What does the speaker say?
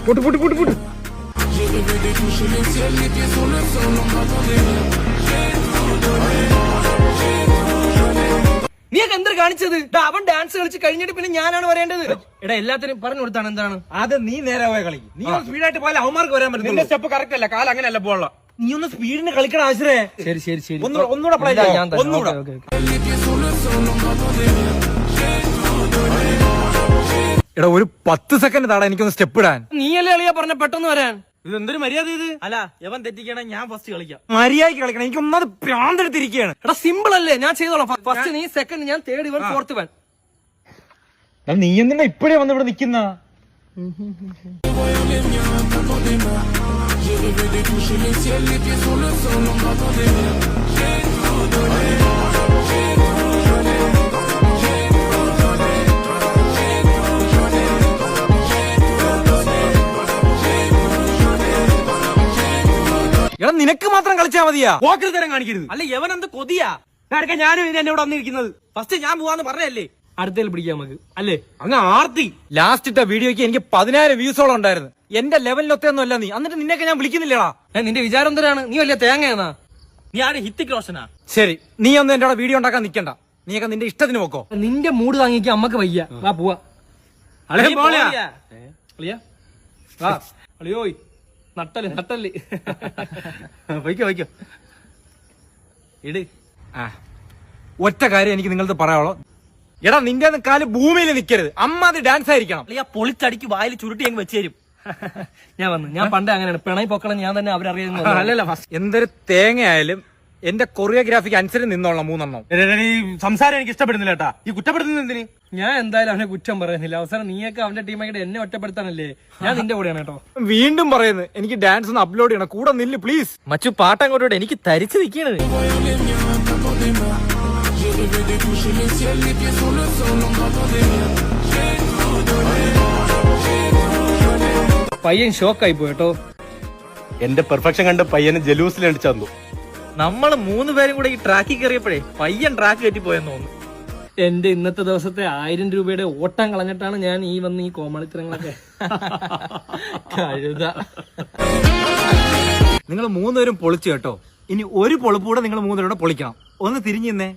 പൊട്ട് പൊട്ട് പൊട്ട് പൊട്ട്. നീയൊക്കെ എന്തൊരു കാണിച്ചത്? അവൻ ഡാൻസ് കളിച്ച് കഴിഞ്ഞിട്ട് പിന്നെ ഞാനാണ് വരേണ്ടത്. എടാ എല്ലാത്തിനും പറഞ്ഞു കൊടുത്താണ് എന്താണ്. അത് നീ നേരെ പോയ കളി. നീ സ്പീഡായിട്ട് പോലെ അവന്മാർക്ക് വരാൻ പറ്റും. നിന്റെ സ്റ്റെപ്പ് കറക്റ്റ് അല്ല, കാലം അങ്ങനെയല്ല പോള. നീ ഒന്ന് സ്പീഡിന് കളിക്കണം ആശ്രയ. ശരി ശരി ശരി, ഒന്നുകൂടെ പ്ലേ ചെയ്യാം. ഒന്നുകൂടെ. എടാ ഒരു 10 സെക്കൻഡ് താടാ എനിക്കൊന്ന് സ്റ്റെപ്പ് ഇടാൻ. നീയല്ലേ കളിയാ പറഞ്ഞ പെട്ടെന്ന് വരാൻ. ഇത് എന്തൊരു മര്യാദ ഇത്? അല്ല എവൻ തെറ്റിക്കണം, ഞാൻ ഫസ്റ്റ് കളിക്കാം. മര്യാദക്ക് കളിക്കണം. എനിക്ക് ഒന്നാമത് പ്രാന്തെടുത്തിരിക്കുകയാണ്. എടാ സിമ്പിൾ അല്ലേ, ഞാൻ ചെയ്തോളാം. ഫസ്റ്റ് നീ, സെക്കൻഡ് ഞാൻ, തേർഡ് ഇവൻ, ഫോർത്ത് ഇവൻ. നീ എന്തിനാ ഇപ്പഴേ വന്ന് ഇവിടെ നിക്കുന്ന? എടാ നിനക്ക് മാത്രം കളിച്ചാ മതിയാ, പോക്കർ തരം കാണിക്കരുത്. അല്ല എവൻ എന്ത് കൊതിയാ? ഞാനും ഇത് എന്നോട് വന്നിരിക്കുന്നത്. ഫസ്റ്റ് ഞാൻ പോവാന്ന് പറഞ്ഞല്ലേ, അടുത്തേൽ പിടിക്കാം നമുക്ക് അല്ലേ? അങ്ങ് ആർത്തി. ലാസ്റ്റ് ഇട്ട വീഡിയോക്ക് എനിക്ക് 10,000 വ്യൂസോളം ഉണ്ടായിരുന്നു. എന്റെ ലെവലിലൊത്തൊന്നും അല്ല നീ. എന്നിട്ട് നിന്നെയൊക്കെ ഞാൻ വിളിക്കുന്നില്ലടാ. നിന്റെ വിചാരം എന്തിനാണ്? നീ വലിയ തേങ്ങയെന്നാ? നീ ആര് ഹിത്തിക് റോഷനാ? ശരി, നീ ഒന്നും എന്റെ വീഡിയോ ഉണ്ടാക്കാൻ നിക്കണ്ട. നീയൊക്കെ നിന്റെ ഇഷ്ടത്തിന് പോക്കോ. നിന്റെ മൂഡ് താങ്ങിക്കാൻ അമ്മക്ക് വയ്യ. വാ പോവാ. അളിയോയ് നട്ടല് നട്ടല്. വയ്ക്കോ വയ്ക്കോ. ഇട്. ഒറ്റ കാര്യം എനിക്ക് നിങ്ങളത് പറയാളോ. എടാ നിന്റെ കാല് ഭൂമിയിൽ നിൽക്കരുത്. അമ്മ അത് ഡാൻസ് ആയിരിക്കണം. പൊളിച്ചടിക്ക് വായിൽ ചുരുട്ടി അങ്ങ് വെച്ചേരും. ഞാൻ വന്നു. ഞാൻ പണ്ടേ അങ്ങനെയാണ്. പിണയി പൊക്കണം ഞാൻ തന്നെ അവരറിയുന്നത്. അല്ലല്ല, എന്തൊരു തേങ്ങയായാലും എന്റെ കൊറിയോഗ്രാഫിക്ക് അനുസരിച്ച് നിന്നോളാം 3 എണ്ണം. സംസാരം എനിക്ക് ഇഷ്ടപ്പെടുന്നില്ല കേട്ടാ. ഈ കുറ്റപ്പെടുത്തുന്നത് എന്തിന്? ഞാൻ എന്തായാലും അവനെ കുറ്റം പറയുന്നില്ല. അവസാനം നീയൊക്കെ അവന്റെ ടീമായിട്ട് എന്നെ ഒറ്റപ്പെടുത്താനല്ലേ. ഞാൻ നിന്റെ കൂടെയാണ് കേട്ടോ. വീണ്ടും പറയുന്നത് എനിക്ക് ഡാൻസ് ഒന്ന് അപ്ലോഡ് ചെയ്യണം. കൂടെ നില്ല് പ്ലീസ്. മച്ചു പാട്ടങ്ങോട്ടോടെ എനിക്ക് തരിച്ചു നിൽക്കണത്. പയ്യൻ ഷോക്കായി പോയിട്ടോ. എന്റെ പെർഫെക്ഷൻ കണ്ട് പയ്യന് ജലൂസിലടിച്ചു തന്നു. നമ്മള് 3 പേരും കൂടെ ഈ ട്രാക്കിൽ കയറിയപ്പോഴേ പയ്യൻ ട്രാക്ക് കെട്ടിപ്പോയെന്ന് തോന്നുന്നു. എന്റെ ഇന്നത്തെ ദിവസത്തെ 1000 രൂപയുടെ ഓട്ടം കളഞ്ഞിട്ടാണ് ഞാൻ ഈ വന്ന് ഈ കോമാളിത്തരങ്ങളൊക്കെ കഴുത. നിങ്ങൾ 3 പേരും പൊളിച്ചു കേട്ടോ. ഇനി ഒരു പൊളിപ്പ് കൂടെ നിങ്ങൾ 3 പേരും പൊളിക്കണം. ഒന്ന് തിരിഞ്ഞിന്നേ.